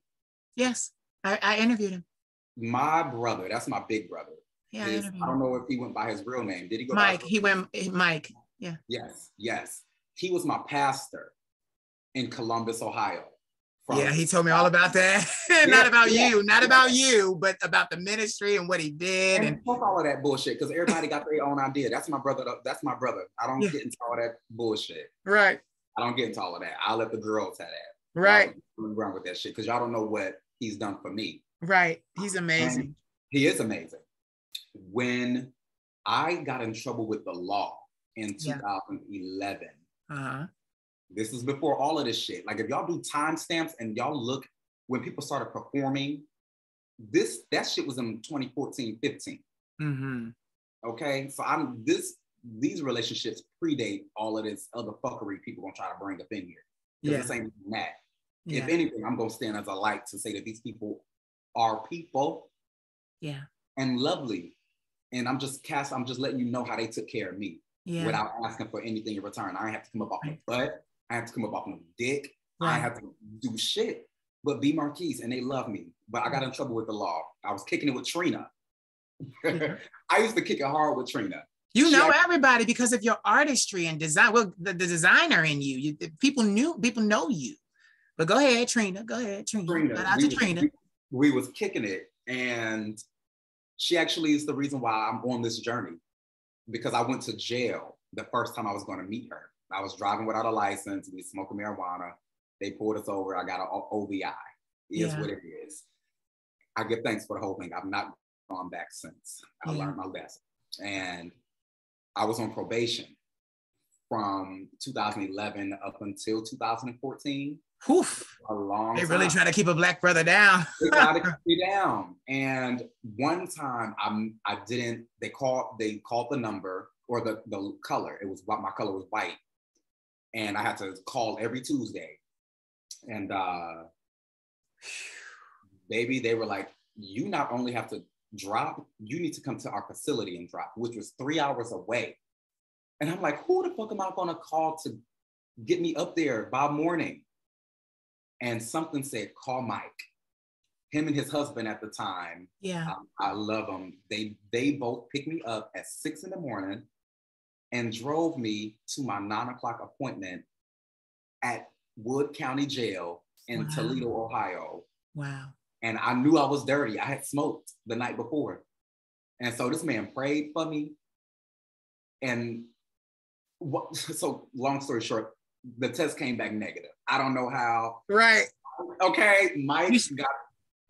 Yes, I interviewed him. My brother, that's my big brother. Yeah, I don't know if he went by his real name. Did he go Mike? He went Mike. Yeah. Yes. He was my pastor in Columbus, Ohio. Yeah, he told me all about that. Not about you, but about the ministry and what he did. And fuck all of that bullshit, because everybody got their own idea. That's my brother. I don't get into all that bullshit. Right. I don't get into all of that. I'll let the girls have that. Right. Run with that shit, because y'all don't know what he's done for me. Right. He's amazing. And he is amazing. When I got in trouble with the law in 2011, this is before all of this shit. Like, if y'all do timestamps and y'all look when people started performing, that shit was in 2014, 15. Mm-hmm. Okay, so these relationships predate all of this other fuckery people gonna try to bring up in here. Because this ain't that. Yeah. If anything, I'm gonna stand as a light to say that these people are people. Yeah. And lovely. And I'm just letting you know how they took care of me without asking for anything in return. I ain't have to come up off my butt. I have to come up off no dick. Right. I have to do shit but be Marquis, and they love me. But I got in trouble with the law. I was kicking it with Trina. I used to kick it hard with Trina. You know everybody because of your artistry and design. Well, the designer in you. People know you. But go ahead, Trina. Shout out to Trina. We was kicking it, and she actually is the reason why I'm on this journey, because I went to jail the first time I was going to meet her. I was driving without a license. We smoking marijuana. They pulled us over. I got an OVI. It is what it is. I give thanks for the whole thing. I've not gone back since. I learned my lesson. And I was on probation from 2011 up until 2014. Oof. A long time. They really try to keep a Black brother down. They try to keep me down. And one time they called the number or the color. My color was white. And I had to call every Tuesday. And baby, they were like, you not only have to drop, you need to come to our facility and drop, which was 3 hours away. And I'm like, who the fuck am I gonna call to get me up there by morning? And something said, call Mike. him and his husband at the time. Yeah. I love them. They both picked me up at 6 a.m. and drove me to my 9 o'clock appointment at Wood County Jail in Toledo, Ohio. Wow. And I knew I was dirty. I had smoked the night before. And so this man prayed for me. And so long story short, the test came back negative. I don't know how. Right. Okay, Mike got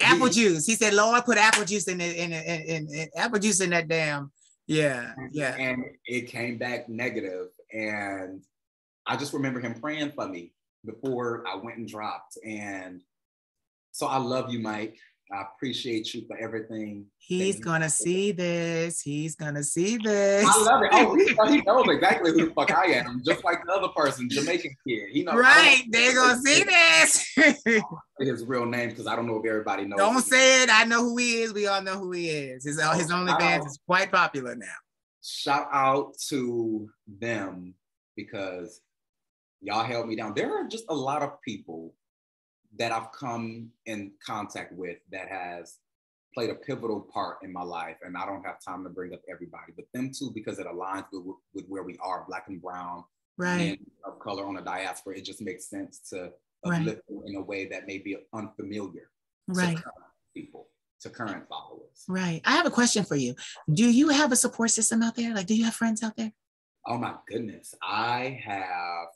apple juice. He said, "Lord, put apple juice in apple juice in that damn." Yeah, yeah. And it came back negative, and I just remember him praying for me before I went and dropped. And so I love you, Mike. I appreciate you for everything. He's gonna see this. He's gonna see this. I love it. Oh, he knows exactly who the fuck I am. Just like the other person, Jamaican kid. He knows. Right. They're gonna see this. His real name, because I don't know if everybody knows. Don't say it. I know who he is. We all know who he is. His OnlyFans is quite popular now. Shout out to them, because y'all held me down. There are just a lot of people that I've come in contact with that has played a pivotal part in my life. And I don't have time to bring up everybody, but them too, because it aligns with where we are, Black and brown, men of color on the diaspora. It just makes sense to uplift them in a way that may be unfamiliar to current people, to current followers. Right. I have a question for you. Do you have a support system out there? Like, do you have friends out there? Oh my goodness. I have,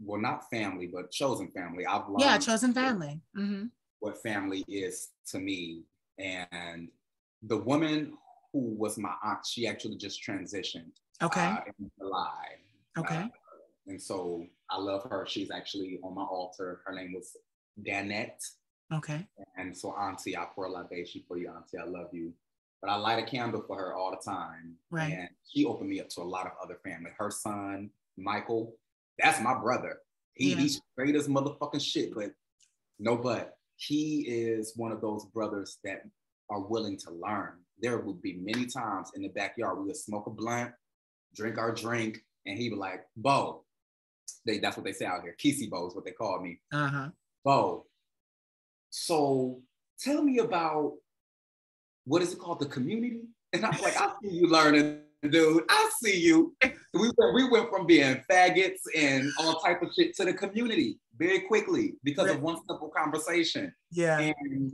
well, not family, but chosen family. I've learned chosen family. Mm-hmm. What family is to me. And the woman who was my aunt, she actually just transitioned in July. Okay. And so I love her. She's actually on my altar. Her name was Danette. Okay. And so auntie, I pour a libation for you, auntie. I love you. But I light a candle for her all the time. Right. And she opened me up to a lot of other family. Her son, Michael, that's my brother. He's straight as motherfucking shit, but no, but he is one of those brothers that are willing to learn. There would be many times in the backyard, we would smoke a blunt, drink our drink, and he would like, Bo, that's what they say out here. Kesey Bo is what they call me. Bo, so tell me about, what is it called? The community? And I'm like, I see you learning, dude. I see you. We went from being faggots and all type of shit to the community very quickly because of one simple conversation. Yeah. And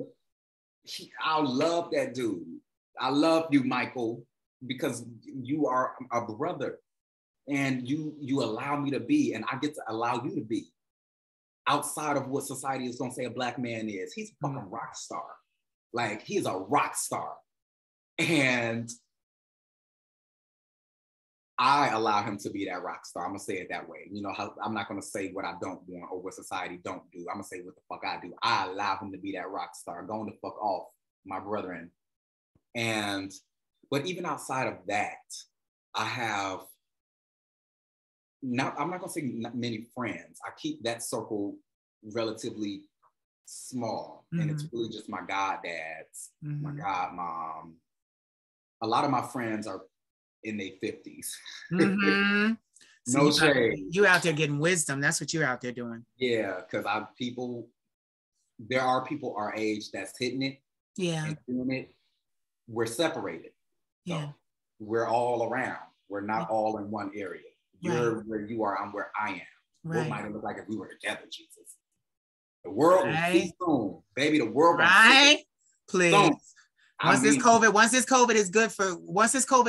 I love that dude. I love you, Michael, because you are a brother and you allow me to be, and I get to allow you to be outside of what society is going to say a Black man is. He's a fucking rock star. Like, he's a rock star. And I allow him to be that rock star. I'm gonna say it that way. You know, I'm not gonna say what I don't want or what society don't do. I'm gonna say what the fuck I do. I allow him to be that rock star, going to fuck off my brethren. But even outside of that, I have I'm not gonna say many friends. I keep that circle relatively small, and it's really just my goddads, my godmom. A lot of my friends are in their 50s. No shade. You out there getting wisdom. That's what you're out there doing. Yeah, because there are people our age that's hitting it. Yeah. And doing it. We're separated. Yeah. So we're all around. We're not all in one area. You're where you are, I'm where I am. Right. What might it look like if we were together, Jesus? The world will see soon. Baby, the world will see please. Soon. Once this COVID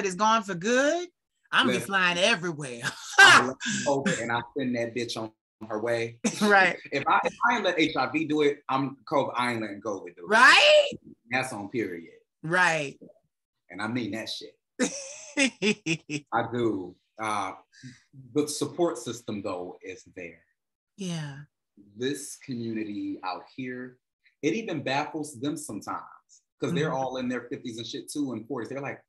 is gone for good, I'm gonna be flying everywhere. COVID, and I send that bitch on her way. Right. If I ain't let HIV do it, I ain't letting COVID do it. Right. That's on period. Right. And I mean that shit. I do. The support system though is there. Yeah. This community out here, it even baffles them sometimes. Because they're all in their 50s and shit too, and 40s. They're like,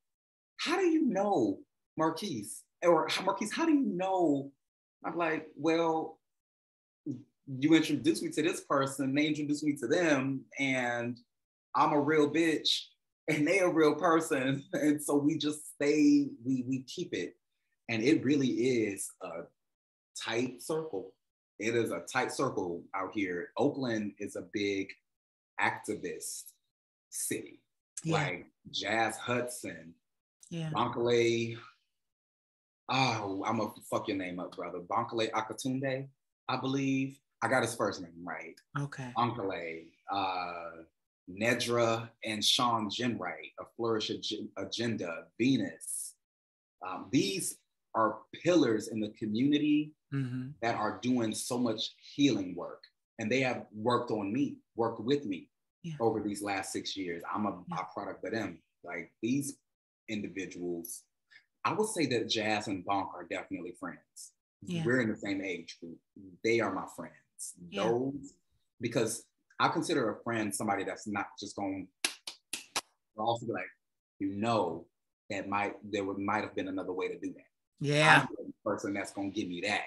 how do you know Marquis? Or Marquis, how do you know? I'm like, well, you introduced me to this person, they introduced me to them, and I'm a real bitch, and they a real person. And so we just stay, we keep it. And it really is a tight circle. It is a tight circle out here. Oakland is a big activist city. Yeah. Like Jazz Hudson, yeah. Bankole. Oh, I'm gonna fuck your name up, brother. Bankole Akatunde, I believe. I got his first name right. Okay. Bankole, Nedra and Sean Jenwright, A Flourish Agenda, Venus. These are pillars in the community that are doing so much healing work. And they have worked with me over these last 6 years. I'm a byproduct of them. Like these individuals, I would say that Jazz and Bonk are definitely friends. Yeah. We're in the same age group. They are my friends. Yeah. Those, because I consider a friend somebody that's not just going to also be like, that might have been another way to do that. Yeah. I'm the person that's going to give me that.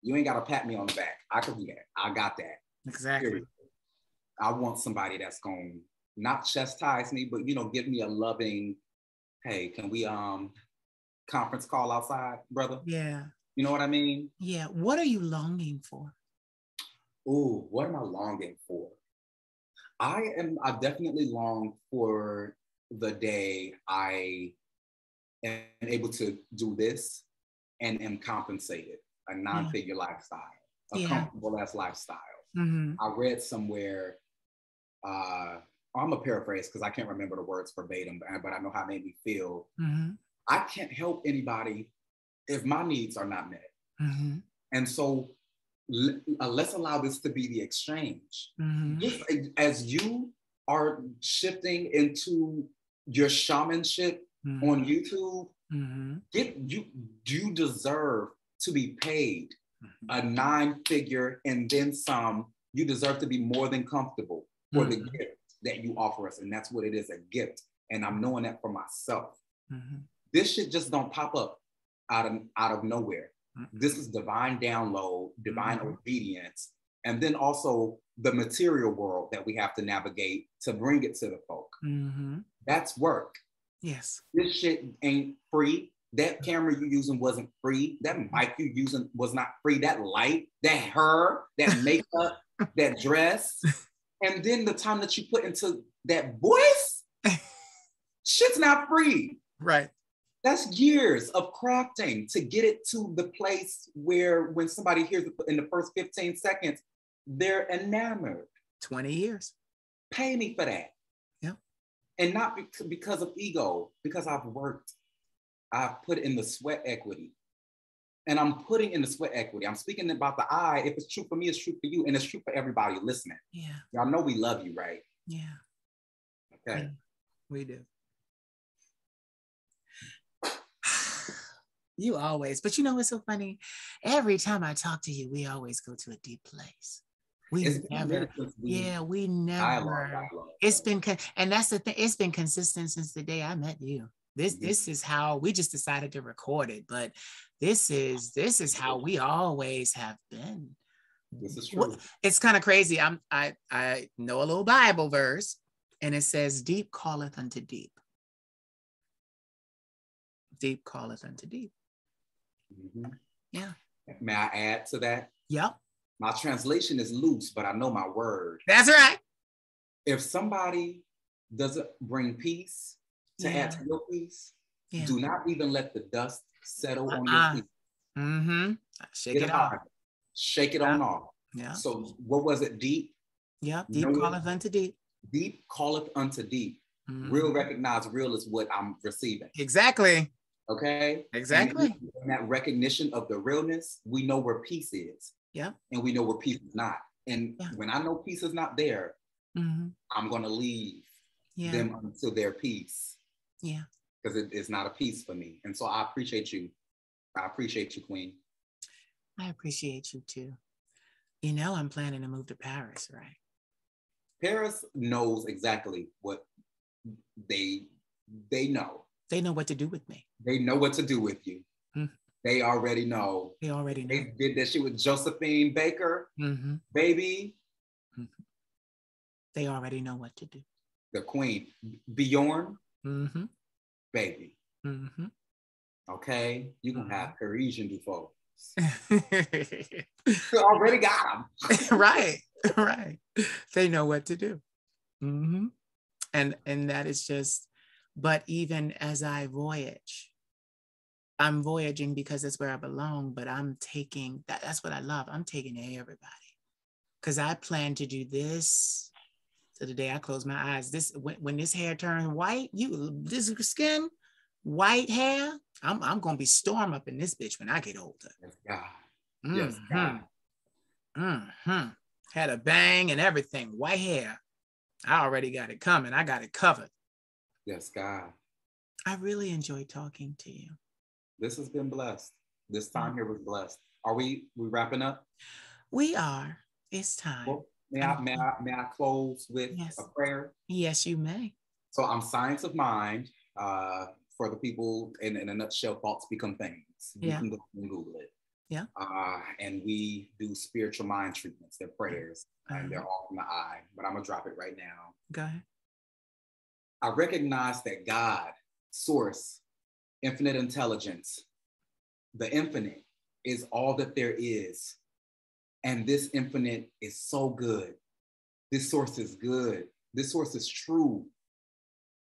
You ain't got to pat me on the back. I can do that. I got that. Exactly. Period. I want somebody that's going to not chastise me, but, give me a loving, hey, can we conference call outside, brother? Yeah. You know what I mean? Yeah. What are you longing for? Oh, what am I longing for? I definitely long for the day I am able to do this and am compensated, a nine-figure lifestyle, a comfortable ass lifestyle. I read somewhere, I'm gonna paraphrase because I can't remember the words verbatim, but I know how it made me feel. I can't help anybody if my needs are not met. And so let's allow this to be the exchange. Just as you are shifting into your shamanship on YouTube, you deserve to be paid a 9-figure and then some. You deserve to be more than comfortable for the gift that you offer us. And that's what it is, a gift. And I'm knowing that for myself. This shit just don't pop up out of nowhere. This is divine download, divine obedience, and then also the material world that we have to navigate to bring it to the folk. That's work. Yes. This shit ain't free. That camera you using wasn't free. That mic you using was not free. That light, that hair, that makeup, that dress, and then the time that you put into that voice, shit's not free. Right. That's years of crafting to get it to the place where when somebody hears it in the first 15 seconds, they're enamored. 20 years. Pay me for that. Yeah. And not because of ego, because I've worked. I've put in the sweat equity. And I'm putting in the sweat equity. I'm speaking about the I. If it's true for me, it's true for you. And it's true for everybody listening. Yeah. Y'all know we love you, right? Yeah. Okay. We do. You always, but it's so funny. Every time I talk to you, we always go to a deep place. We never. It's been, and that's the thing. It's been consistent since the day I met you. This is how we just decided to record it, but this is how we always have been. This is true. It's kind of crazy. I know a little Bible verse, and it says, "Deep calleth unto deep. Deep calleth unto deep." Yeah. May I add to that? Yep. My translation is loose, but I know my word. That's right. If somebody doesn't bring peace to add to your peace, do not even let the dust settle on your peace. Shake it off. Shake it on off. Yeah. So what was it? Deep? Yeah. Deep calleth unto deep. Deep calleth unto deep. Real recognize real is what I'm receiving. Exactly. Okay. Exactly. And that recognition of the realness, we know where peace is. Yeah. And we know where peace is not. And when I know peace is not there, I'm going to leave them until their peace. Yeah. Because it's not a peace for me. And so I appreciate you. I appreciate you, Queen. I appreciate you too. I'm planning to move to Paris, right? Paris knows exactly what they know. They know what to do with me. They know what to do with you. They already know. They already know. They did that shit with Josephine Baker, baby. They already know what to do. The Queen, Bjorn, baby. Okay, you gonna have Parisian before. You already got them. Right, right. They know what to do. Mm-hmm. And that is just, but even as I voyage, I'm voyaging because that's where I belong, but I'm taking, that's what I love. I'm taking everybody. Because I plan to do this to the day I close my eyes. This when this hair turns white, this skin, white hair, I'm gonna be storm up in this bitch when I get older. Yes, God. Mm-hmm. Yes, God. Mm-hmm. Had a bang and everything, white hair. I already got it coming. I got it covered. Yes, God. I really enjoyed talking to you. This has been blessed. This time here was blessed. Are we wrapping up? We are. It's time. Well, may I close with a prayer? Yes, you may. So I'm Science of Mind. For the people in a nutshell, thoughts become things. You can go and Google it. Yeah. And we do spiritual mind treatments. They're prayers, and they're all from the eye. But I'm gonna drop it right now. Go ahead. I recognize that God, Source, infinite intelligence, the infinite is all that there is. And this infinite is so good. This source is good. This source is true.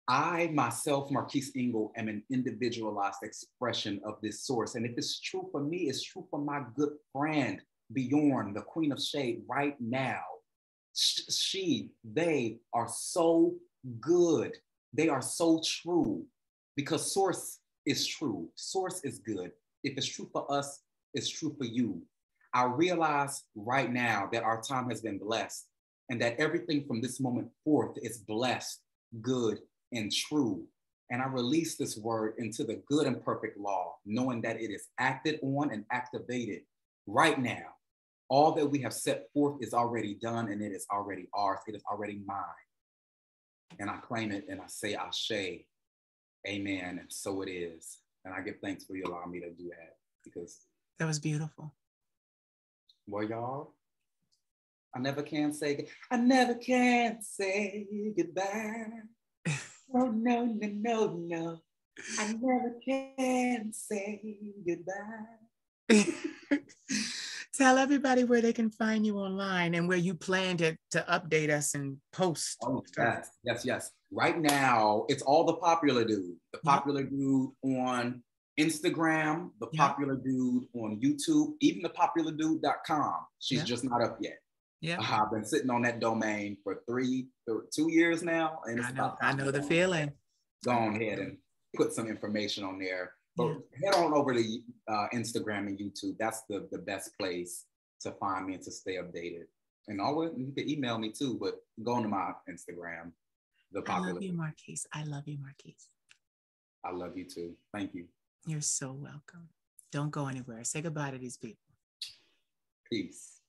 I, myself, Marquis Engle, am an individualized expression of this source. And if it's true for me, it's true for my good friend, Bjorn, the Queen of Shade, right now. They are so good. They are so true because source is true. Source is good. If it's true for us, it's true for you. I realize right now that our time has been blessed and that everything from this moment forth is blessed, good, and true. And I release this word into the good and perfect law, knowing that it is acted on and activated right now. All that we have set forth is already done and it is already ours. It is already mine. And I claim it and I say Ashe, amen, and so it is. And I give thanks for you allowing me to do that because that was beautiful. Well, y'all, I never can say goodbye. Oh, no. I never can say goodbye. Tell everybody where they can find you online and where you plan to update us and post. Oh, yes. Right now, it's all the popular dude. The popular dude on Instagram, the popular dude on YouTube, even the populardude.com. She's just not up yet. Yeah, I've been sitting on that domain for 2 years now, and it's I know the feeling. Go on ahead and put some information on there. But head on over to Instagram and YouTube. That's the best place to find me and to stay updated. And always you can email me too, but go on to my Instagram. I love you, Marquis. I love you, Marquis. I love you too. Thank you. You're so welcome. Don't go anywhere. Say goodbye to these people. Peace.